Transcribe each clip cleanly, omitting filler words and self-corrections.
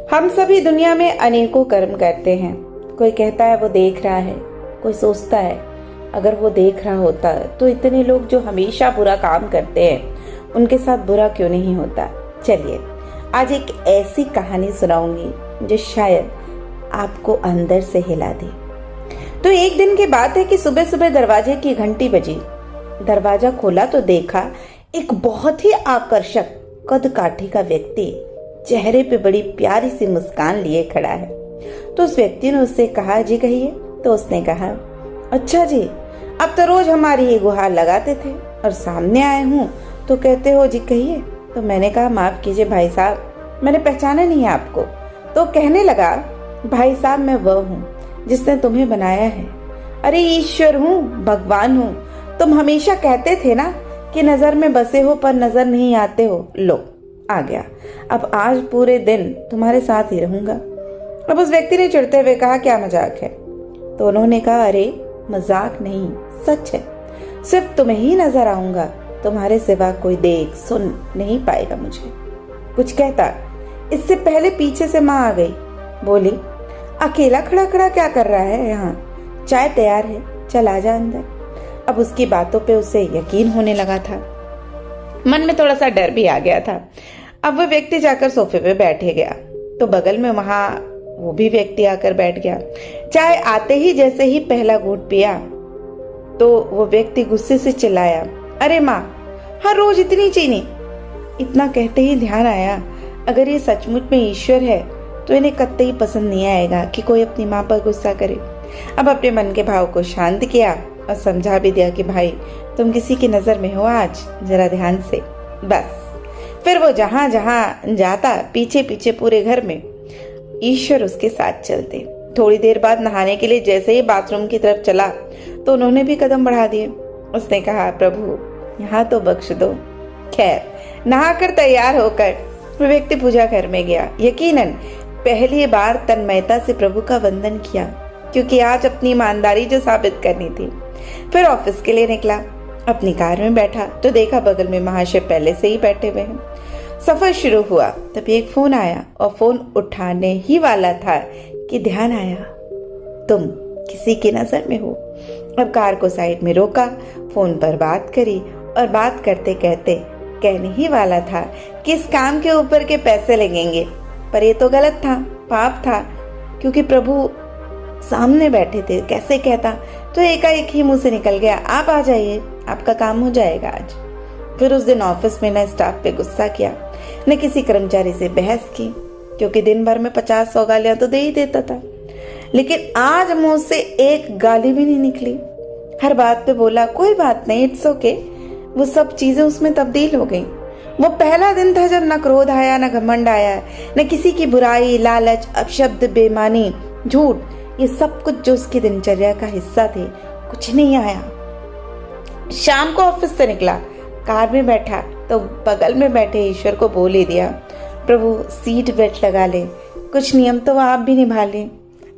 हम सभी दुनिया में अनेकों कर्म करते हैं। कोई कहता है वो देख रहा है, कोई सोचता है अगर वो देख रहा होता तो इतने लोग जो हमेशा बुरा काम करते हैं उनके साथ बुरा क्यों नहीं होता। चलिए आज एक ऐसी कहानी सुनाऊंगी जो शायद आपको अंदर से हिला दे। तो एक दिन की बात है कि सुबह सुबह दरवाजे की घंटी बजी। दरवाजा खोला तो देखा एक बहुत ही आकर्षक कद काठी का व्यक्ति चेहरे पे बड़ी प्यारी सी मुस्कान लिए खड़ा है। तो उस व्यक्ति ने उससे कहा, जी कहिए। तो उसने कहा, अच्छा जी, अब तो रोज हमारी ये गुहार लगाते थे और सामने आए हूँ तो कहते हो जी कहिए। तो मैंने कहा, माफ कीजिए भाई साहब, मैंने पहचाना नहीं है आपको। तो कहने लगा, भाई साहब मैं वह हूँ जिसने तुम्हें बनाया है। अरे ईश्वर हूँ, भगवान हूँ। तुम हमेशा कहते थे ना कि नजर में बसे हो पर नजर नहीं आते हो। लो आ गया, अब आज पूरे दिन तुम्हारे साथ ही रहूंगा। अब उस व्यक्ति ने चिढ़ते हुए कहा, क्या मजाक है। तो उन्होंने कहा, अरे मजाक नहीं, सच है। सिर्फ तुम्हें ही नजर आऊंगा, तुम्हारे सिवा कोई देख सुन नहीं पाएगा मुझे। कुछ कहता इससे पहले पीछे से माँ आ गई। बोली, अकेला खड़ा खड़ा क्या कर रहा है यहाँ, चाय तैयार है, चल आ जा अंदर। अब उसकी बातों पे उसे यकीन होने लगा था, मन में थोड़ा सा डर भी आ गया था। अब वह व्यक्ति जाकर सोफे पे बैठे गया तो बगल में वहां वो भी व्यक्ति आकर बैठ गया। चाय आते ही जैसे ही पहला घूंट पिया तो वो व्यक्ति गुस्से से चिल्लाया, अरे माँ, हर रोज इतनी चीनी। इतना कहते ही ध्यान आया, अगर ये सचमुच में ईश्वर है तो इन्हें कतई पसंद नहीं आएगा कि कोई अपनी माँ पर गुस्सा करे। अब अपने मन के भाव को शांत किया और समझा भी दिया कि भाई तुम किसी की नजर में हो आज, जरा ध्यान से। बस फिर वो जहां जहां जाता पीछे पीछे पूरे घर में ईश्वर उसके साथ चलते। थोड़ी देर बाद नहाने के लिए जैसे ही बाथरूम की तरफ चला तो उन्होंने भी कदम बढ़ा दिए। उसने कहा, प्रभु यहाँ तो बख्श दो। खैर नहाकर तैयार होकर वो व्यक्ति पूजा घर में गया। यकीनन पहली बार तन्मयता से प्रभु का वंदन किया क्योंकि आज अपनी ईमानदारी जो साबित करनी थी। फिर ऑफिस के लिए निकला। अपनी कार में बैठा तो देखा बगल में महाशय पहले से ही बैठे हुए हैं। सफर शुरू हुआ तभी एक फोन आया और फोन उठाने ही वाला था कि ध्यान आया, तुम किसी की नजर में हो। अब कार को साइड में रोका, फोन पर बात करी और बात करते करते कहने ही वाला था कि इस काम के ऊपर के पैसे लगेंगे, पर ये तो गलत था, पाप था, क्योंकि प्रभु सामने बैठे थे। कैसे कहता तो एकाएक ही मुंह से निकल गया, आप आ जाइए, आपका काम हो जाएगा आज। फिर उस दिन ऑफिस में न स्टाफ पे गुस्सा किया न किसी कर्मचारी से बहस की, क्योंकि दिन भर में 50-100 गालियां तो दे ही देता था। लेकिन आज मुंह से एक गाली भी नहीं निकली। हर बात पे बोला, कोई बात नहीं, इट्स ओके। वो सब चीजें उसमें तब्दील हो गई। वो पहला दिन था जब न क्रोध आया, न घमंड आया, न किसी की बुराई, लालच, अपशब्द, बेईमानी, झूठ, ये सब कुछ जो उसकी दिनचर्या का हिस्सा थे, कुछ नहीं आया। शाम को ऑफिस से निकला, कार में बैठा तो बगल में बैठे ईश्वर को बोल ही दिया, प्रभु सीट बेल्ट लगा ले, कुछ नियम तो आप भी निभा लें।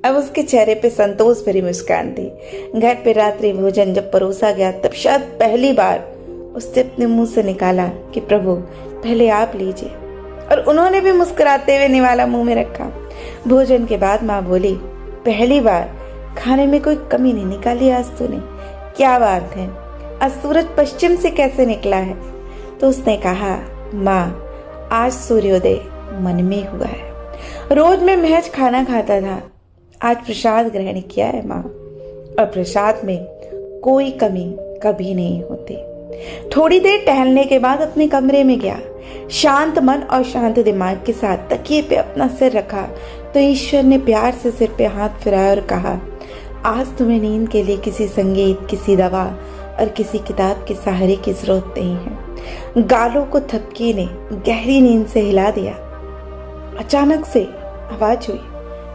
अब उसके चेहरे पे संतोष भरी मुस्कान थी। घर पे रात्रि भोजन जब परोसा गया तब शायद पहली बार उसने अपने मुंह से निकाला कि प्रभु पहले आप लीजिए, और उन्होंने भी मुस्कुराते हुए निवाला मुंह में रखा। भोजन के बाद माँ बोली, पहली बार खाने में कोई कमी नहीं निकाली आज तूने, क्या बात है, आज सूरज पश्चिम से कैसे निकला है। तो उसने कहा, माँ आज सूर्योदय मन में हुआ है। रोज मैं महज खाना खाता था, आज प्रसाद ग्रहण किया है माँ, और प्रसाद में कोई कमी कभी नहीं होती। थोड़ी देर टहलने के बाद अपने कमरे में गया। शांत मन और शांत दिमाग के साथ तकिए पे अपना सिर रखा तो ईश्वर ने प्यार से सिर पे हाथ फिराया और कहा, आज तुम्हें नींद के लिए किसी संगीत, किसी दवा और किसी किताब के सहारे की जरूरत नहीं है। गालों को थपकी ने गहरी नींद से हिला दिया। अचानक से आवाज हुई,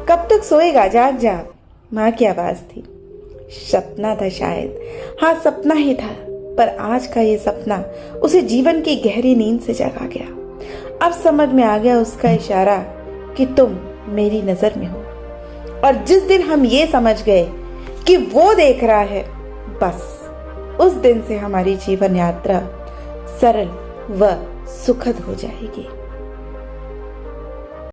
कब तक सोएगा, जाग जा। माँ की आवाज थी। सपना था शायद, हाँ सपना ही था, पर आज का ये सपना उसे जीवन की गहरी नींद से जगा गया। अब समझ में आ गया उसका इशारा कि तुम मेरी नजर में हो, और जिस दिन हम ये समझ गए कि वो देख रहा है, बस उस दिन से हमारी जीवन यात्रा सरल व सुखद हो जाएगी।